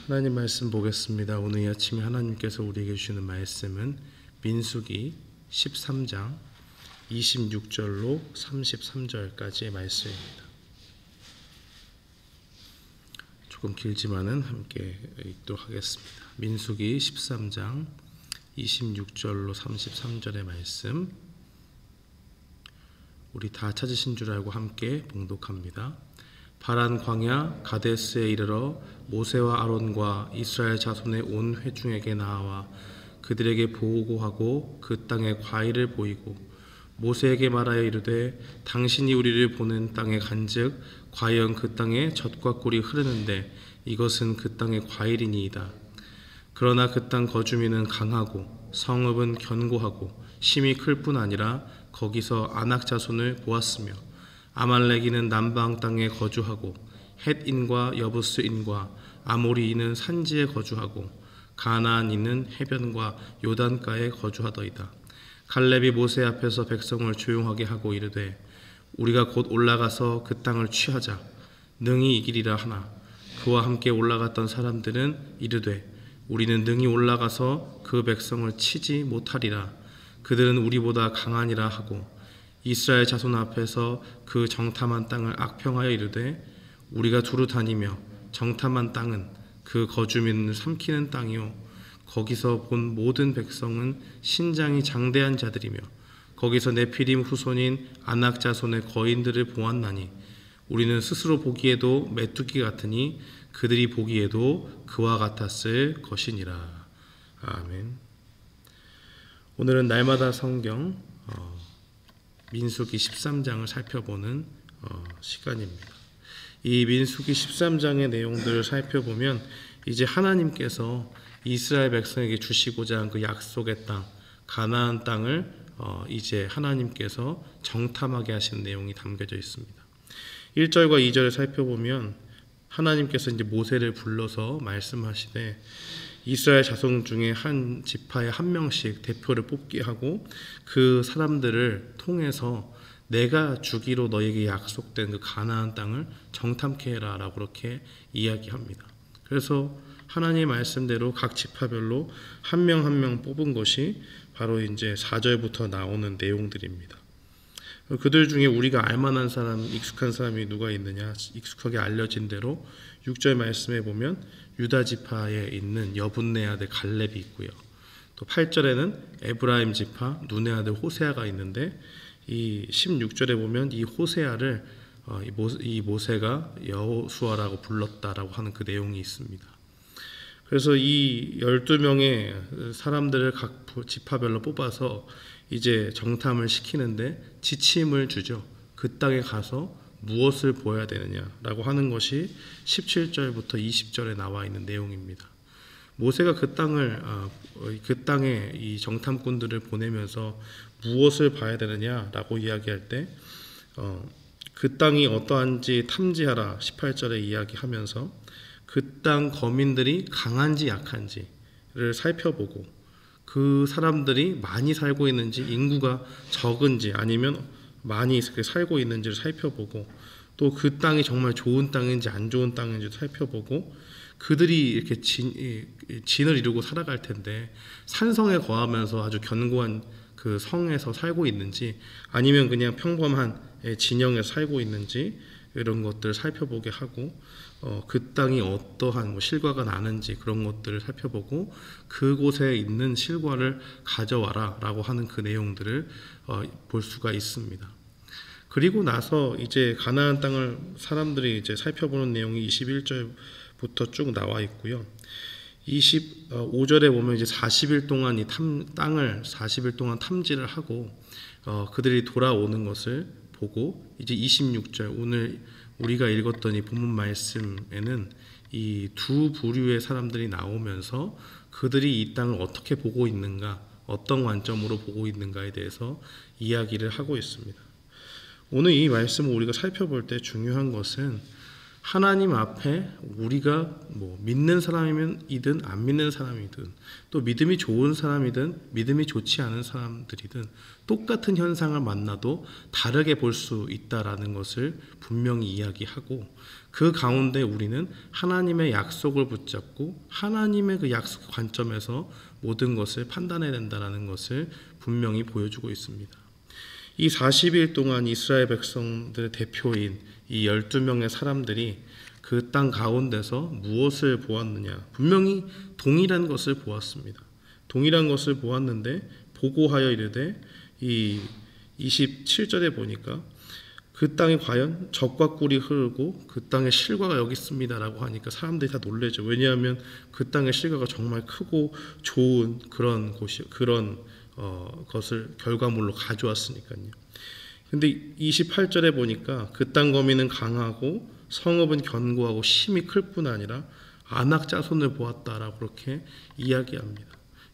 하나님 말씀 보겠습니다. 오늘 이 아침에 하나님께서 우리에게 주시는 말씀은 민수기 13장 26절로 33절까지의 말씀입니다. 조금 길지만은 함께 읽도록 하겠습니다. 민수기 13장 26절로 33절의 말씀, 우리 다 찾으신 줄 알고 함께 봉독합니다. 파란 광야 가데스에 이르러 모세와 아론과 이스라엘 자손의 온 회중에게 나아와 그들에게 보고하고 그 땅의 과일을 보이고 모세에게 말하여 이르되 당신이 우리를 보는 땅에 간즉 과연 그 땅에 젖과 꿀이 흐르는데 이것은 그 땅의 과일이니이다. 그러나 그 땅 거주민은 강하고 성읍은 견고하고 심이 클 뿐 아니라 거기서 아낙 자손을 보았으며 아말렉인은 남방 땅에 거주하고 헷인과 여부스인과 아모리인은 산지에 거주하고 가나안인은 해변과 요단가에 거주하더이다. 갈렙이 모세 앞에서 백성을 조용하게 하고 이르되 우리가 곧 올라가서 그 땅을 취하자 능히 이기리라 하나 그와 함께 올라갔던 사람들은 이르되 우리는 능히 올라가서 그 백성을 치지 못하리라. 그들은 우리보다 강하니라 하고 이스라엘 자손 앞에서 그 정탐한 땅을 악평하여 이르되 우리가 두루 다니며 정탐한 땅은 그 거주민을 삼키는 땅이요 거기서 본 모든 백성은 신장이 장대한 자들이며 거기서 네피림 후손인 아낙 자손의 거인들을 보았나니 우리는 스스로 보기에도 메뚜기 같으니 그들이 보기에도 그와 같았을 것이니라. 아멘. 오늘은 날마다 성경 민수기 13장을 살펴보는 시간입니다. 이 민수기 13장의 내용들을 살펴보면 이제 하나님께서 이스라엘 백성에게 주시고자 한 그 약속의 땅, 가나안 땅을 이제 하나님께서 정탐하게 하신 내용이 담겨져 있습니다. 1절과 2절을 살펴보면 하나님께서 이제 모세를 불러서 말씀하시되 이스라엘 자손 중에 한 지파에 한 명씩 대표를 뽑게 하고 그 사람들을 통해서 내가 주기로 너에게 약속된 그 가나안 땅을 정탐케 해라 라고 그렇게 이야기합니다. 그래서 하나님의 말씀대로 각 지파별로 한 명 한 명 뽑은 것이 바로 이제 4절부터 나오는 내용들입니다. 그들 중에 우리가 알만한 사람, 익숙한 사람이 누가 있느냐? 익숙하게 알려진 대로 6절 말씀에 보면 유다 지파에 있는 여분네 아들 갈렙이 있고요. 또 8절에는 에브라임 지파 눈의 아들 호세아가 있는데 이 16절에 보면 이 호세아를 이 모세가 여호수아라고 불렀다라고 하는 그 내용이 있습니다. 그래서 이 12명의 사람들을 각 지파별로 뽑아서 이제 정탐을 시키는데 지침을 주죠. 그 땅에 가서 무엇을 보여야 되느냐라고 하는 것이 17절부터 20절에 나와 있는 내용입니다. 모세가 그 땅에 이 정탐꾼들을 보내면서 무엇을 봐야 되느냐라고 이야기할 때 그 땅이 어떠한지 탐지하라 18절에 이야기하면서 그 땅 거민들이 강한지 약한지를 살펴보고 그 사람들이 많이 살고 있는지 인구가 적은지 아니면 많이 살고 있는지를 살펴보고 또 그 땅이 정말 좋은 땅인지 안 좋은 땅인지 살펴보고 그들이 이렇게 진을 이루고 살아갈 텐데 산성에 거하면서 아주 견고한 그 성에서 살고 있는지 아니면 그냥 평범한 진영에서 살고 있는지 이런 것들을 살펴보게 하고 그 땅이 어떠한 실과가 나는지 그런 것들을 살펴보고 그곳에 있는 실과를 가져와라 라고 하는 그 내용들을 볼 수가 있습니다. 그리고 나서 이제 가나안 땅을 사람들이 이제 살펴보는 내용이 21절부터 쭉 나와 있고요. 25절에 보면 이제 40일 동안 이 땅을 40일 동안 탐지를 하고 그들이 돌아오는 것을 보고 이제 26절 오늘 우리가 읽었던 이 본문 말씀에는 이 두 부류의 사람들이 나오면서 그들이 이 땅을 어떻게 보고 있는가, 어떤 관점으로 보고 있는가에 대해서 이야기를 하고 있습니다. 오늘 이 말씀을 우리가 살펴볼 때 중요한 것은 하나님 앞에 우리가 믿는 사람이든 안 믿는 사람이든 또 믿음이 좋은 사람이든 믿음이 좋지 않은 사람들이든 똑같은 현상을 만나도 다르게 볼 수 있다라는 것을 분명히 이야기하고 그 가운데 우리는 하나님의 약속을 붙잡고 하나님의 그 약속 관점에서 모든 것을 판단해야 된다는 것을 분명히 보여주고 있습니다. 이 40일 동안 이스라엘 백성들의 대표인 이 12명의 사람들이 그 땅 가운데서 무엇을 보았느냐? 분명히 동일한 것을 보았습니다. 동일한 것을 보았는데 보고하여 이르되 이 27절에 보니까 그 땅이 과연 젖과 꿀이 흐르고 그 땅에 실과가 여기 있습니다라고 하니까 사람들이 다 놀라죠. 왜냐하면 그 땅의 실과가 정말 크고 좋은 그런 곳이 그런 것을 결과물로 가져왔으니까요. 근데 28절에 보니까 그 땅 거민은 강하고 성읍은 견고하고 힘이 클 뿐 아니라 아낙 자손을 보았다라고 그렇게 이야기합니다.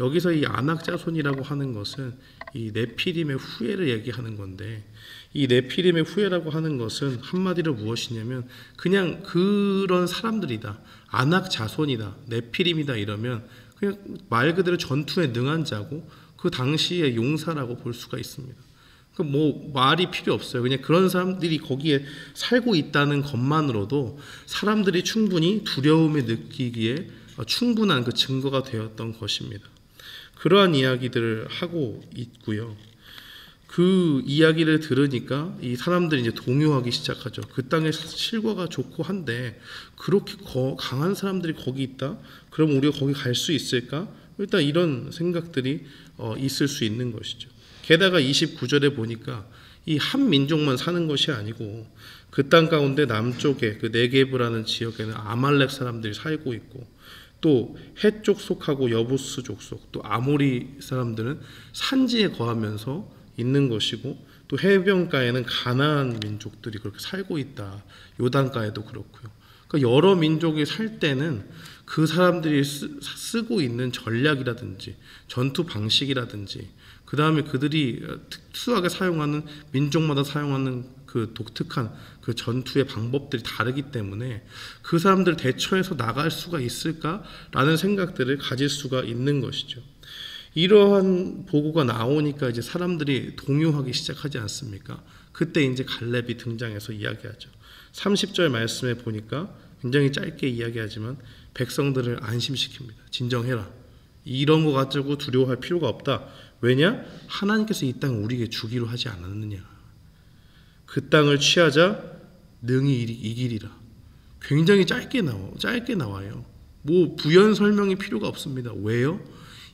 여기서 이 아낙 자손이라고 하는 것은 이 네피림의 후예를 얘기하는 건데, 이 네피림의 후예라고 하는 것은 한마디로 무엇이냐면 그냥 그런 사람들이다, 아낙 자손이다, 네피림이다 이러면 그냥 말 그대로 전투에 능한 자고 그 당시의 용사라고 볼 수가 있습니다. 뭐 말이 필요 없어요. 그냥 그런 사람들이 거기에 살고 있다는 것만으로도 사람들이 충분히 두려움을 느끼기에 충분한 그 증거가 되었던 것입니다. 그러한 이야기들을 하고 있고요. 그 이야기를 들으니까 이 사람들이 이제 동요하기 시작하죠. 그 땅의 실과가 좋고 한데 그렇게 강한 사람들이 거기 있다? 그럼 우리가 거기 갈 수 있을까? 일단 이런 생각들이 있을 수 있는 것이죠. 게다가 29절에 보니까 이 한 민족만 사는 것이 아니고 그 땅 가운데 남쪽에 그 네게브라는 지역에는 아말렉 사람들이 살고 있고 또 해쪽 속하고 여부스 족속 또 아모리 사람들은 산지에 거하면서 있는 것이고 또 해변가에는 가나안 민족들이 그렇게 살고 있다. 요단가에도 그렇고요. 그러니까 여러 민족이 살 때는 그 사람들이 쓰고 있는 전략이라든지 전투 방식이라든지 그 다음에 그들이 특수하게 사용하는 민족마다 사용하는 그 독특한 그 전투의 방법들이 다르기 때문에 그 사람들 대처해서 나갈 수가 있을까라는 생각들을 가질 수가 있는 것이죠. 이러한 보고가 나오니까 이제 사람들이 동요하기 시작하지 않습니까? 그때 이제 갈렙이 등장해서 이야기하죠. 30절 말씀에 보니까 굉장히 짧게 이야기하지만 백성들을 안심시킵니다. 진정해라. 이런 거 가지고 두려워할 필요가 없다. 왜냐? 하나님께서 이 땅을 우리에게 주기로 하지 않았느냐. 그 땅을 취하자 능히 이기리라. 굉장히 짧게 나와요. 뭐 부연 설명이 필요가 없습니다. 왜요?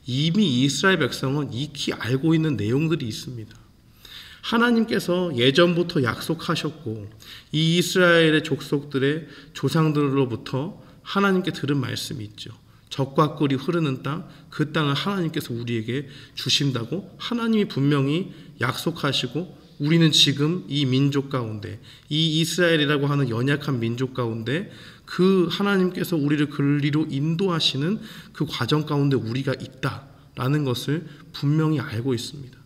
이미 이스라엘 백성은 익히 알고 있는 내용들이 있습니다. 하나님께서 예전부터 약속하셨고 이 이스라엘의 족속들의 조상들로부터 하나님께 들은 말씀이 있죠. 젖과 꿀이 흐르는 땅, 그 땅을 하나님께서 우리에게 주신다고 하나님이 분명히 약속하시고 우리는 지금 이 민족 가운데 이 이스라엘이라고 하는 연약한 민족 가운데 그 하나님께서 우리를 그리로 인도하시는 그 과정 가운데 우리가 있다라는 것을 분명히 알고 있습니다.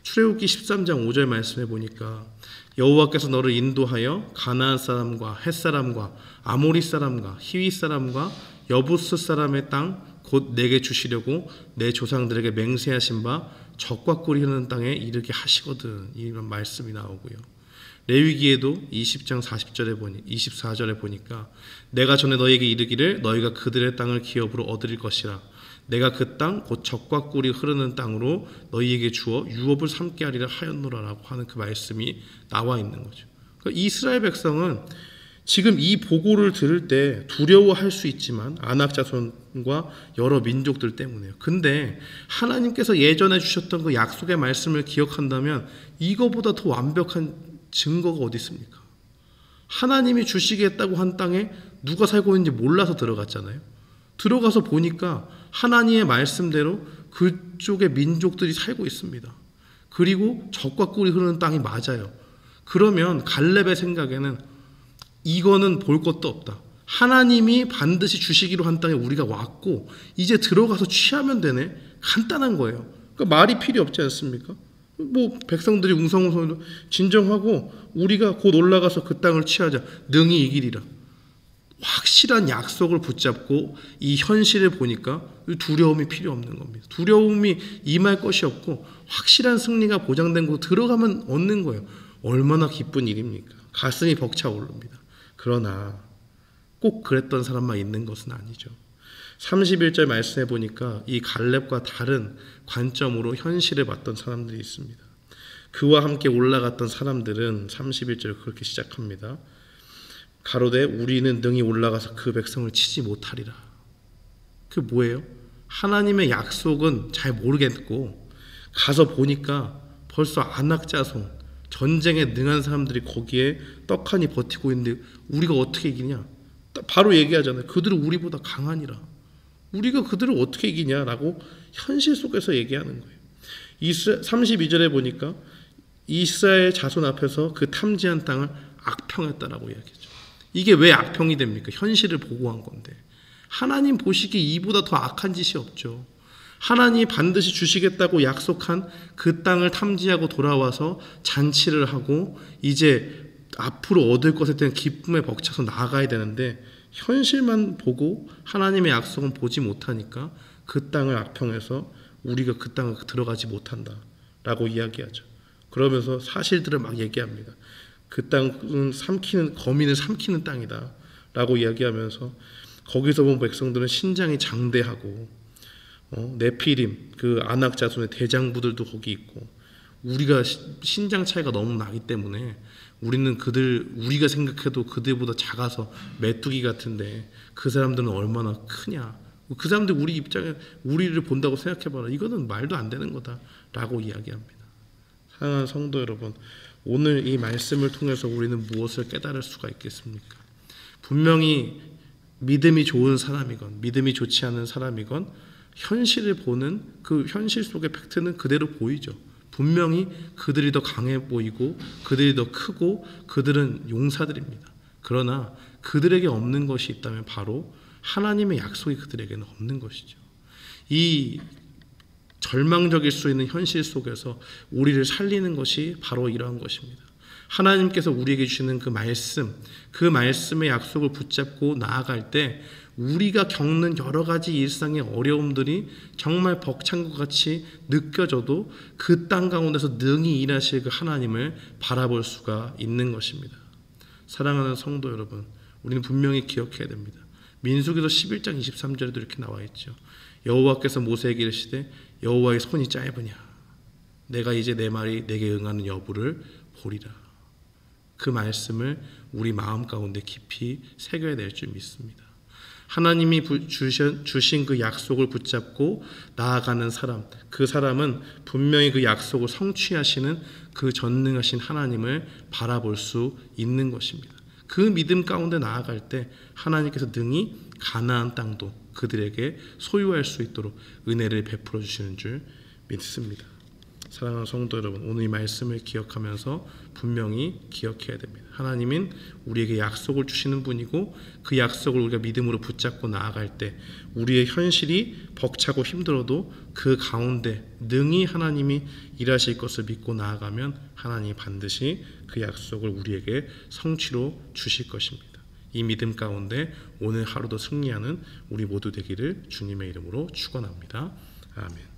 출애굽기 13장 5절 말씀해 보니까 여호와께서 너를 인도하여 가나안 사람과 헷 사람과 아모리 사람과 히위 사람과 여부스 사람의 땅 곧 내게 주시려고 내 조상들에게 맹세하신 바 젖과 꿀이 흐르는 땅에 이르게 하시거든. 이런 말씀이 나오고요. 레위기에도 20장 24절에 보니까 내가 전에 너에게 이르기를 너희가 그들의 땅을 기업으로 얻을 것이라. 내가 그 땅 곧 젖과 꿀이 흐르는 땅으로 너희에게 주어 유업을 삼게 하리라 하였노라라고 하는 그 말씀이 나와 있는 거죠. 그러니까 이스라엘 백성은 지금 이 보고를 들을 때 두려워할 수 있지만 아낙 자손과 여러 민족들 때문에요. 근데 하나님께서 예전에 주셨던 그 약속의 말씀을 기억한다면 이거보다 더 완벽한 증거가 어디 있습니까? 하나님이 주시겠다고 한 땅에 누가 살고 있는지 몰라서 들어갔잖아요. 들어가서 보니까 하나님의 말씀대로 그쪽의 민족들이 살고 있습니다. 그리고 젖과 꿀이 흐르는 땅이 맞아요. 그러면 갈렙의 생각에는 이거는 볼 것도 없다. 하나님이 반드시 주시기로 한 땅에 우리가 왔고 이제 들어가서 취하면 되네. 간단한 거예요. 그러니까 말이 필요 없지 않습니까? 뭐 백성들이 웅성웅성 진정하고 우리가 곧 올라가서 그 땅을 취하자. 능히 이기리라. 확실한 약속을 붙잡고 이 현실을 보니까 두려움이 필요 없는 겁니다. 두려움이 임할 것이 없고 확실한 승리가 보장된 곳 들어가면 얻는 거예요. 얼마나 기쁜 일입니까? 가슴이 벅차오릅니다. 그러나 꼭 그랬던 사람만 있는 것은 아니죠. 31절 말씀해 보니까 이 갈렙과 다른 관점으로 현실을 봤던 사람들이 있습니다. 그와 함께 올라갔던 사람들은 31절 그렇게 시작합니다. 가로되 우리는 능히 올라가서 그 백성을 치지 못하리라. 그게 뭐예요? 하나님의 약속은 잘 모르겠고 가서 보니까 벌써 아낙 자손 전쟁에 능한 사람들이 거기에 떡하니 버티고 있는데 우리가 어떻게 이기냐? 바로 얘기하잖아요. 그들은 우리보다 강하니라. 우리가 그들을 어떻게 이기냐라고 현실 속에서 얘기하는 거예요. 32절에 보니까 이스라엘 자손 앞에서 그 탐지한 땅을 악평했다라고 이야기하죠. 이게 왜 악평이 됩니까? 현실을 보고한 건데. 하나님 보시기에 이보다 더 악한 짓이 없죠. 하나님이 반드시 주시겠다고 약속한 그 땅을 탐지하고 돌아와서 잔치를 하고 이제 앞으로 얻을 것에 대한 기쁨에 벅차서 나아가야 되는데 현실만 보고 하나님의 약속은 보지 못하니까 그 땅을 악평해서 우리가 그 땅을 들어가지 못한다라고 이야기하죠. 그러면서 사실들을 막 얘기합니다. 그 땅은 거민을 삼키는 땅이다라고 이야기하면서 거기서 본 백성들은 신장이 장대하고 네피림 그 아낙 자손의 대장부들도 거기 있고 우리가 신장 차이가 너무 나기 때문에 우리는 우리가 생각해도 그들보다 작아서 메뚜기 같은데 그 사람들은 얼마나 크냐. 그 사람들 우리 입장에 우리를 본다고 생각해봐라. 이거는 말도 안 되는 거다라고 이야기합니다. 사랑하는 성도 여러분, 오늘 이 말씀을 통해서 우리는 무엇을 깨달을 수가 있겠습니까? 분명히 믿음이 좋은 사람이건 믿음이 좋지 않은 사람이건 현실을 보는 그 현실 속의 팩트는 그대로 보이죠. 분명히 그들이 더 강해 보이고 그들이 더 크고 그들은 용사들입니다. 그러나 그들에게 없는 것이 있다면 바로 하나님의 약속이 그들에게는 없는 것이죠. 이 절망적일 수 있는 현실 속에서 우리를 살리는 것이 바로 이러한 것입니다. 하나님께서 우리에게 주시는 그 말씀의 약속을 붙잡고 나아갈 때 우리가 겪는 여러 가지 일상의 어려움들이 정말 벅찬 것 같이 느껴져도 그 땅 가운데서 능히 일하실 그 하나님을 바라볼 수가 있는 것입니다. 사랑하는 성도 여러분, 우리는 분명히 기억해야 됩니다. 민수기서 11장 23절에도 이렇게 나와 있죠. 여호와께서 모세에게 이르시되 여호와의 손이 짧으냐 내가 이제 내 말이 내게 응하는 여부를 보리라. 그 말씀을 우리 마음 가운데 깊이 새겨야 될 줄 믿습니다. 하나님이 주신 그 약속을 붙잡고 나아가는 사람, 그 사람은 분명히 그 약속을 성취하시는 그 전능하신 하나님을 바라볼 수 있는 것입니다. 그 믿음 가운데 나아갈 때 하나님께서 능히 가나안 땅도 그들에게 소유할 수 있도록 은혜를 베풀어 주시는 줄 믿습니다. 사랑하는 성도 여러분, 오늘 이 말씀을 기억하면서 분명히 기억해야 됩니다. 하나님은 우리에게 약속을 주시는 분이고 그 약속을 우리가 믿음으로 붙잡고 나아갈 때 우리의 현실이 벅차고 힘들어도 그 가운데 능히 하나님이 일하실 것을 믿고 나아가면 하나님이 반드시 그 약속을 우리에게 성취로 주실 것입니다. 이 믿음 가운데 오늘 하루도 승리하는 우리 모두 되기를 주님의 이름으로 축원합니다. 아멘.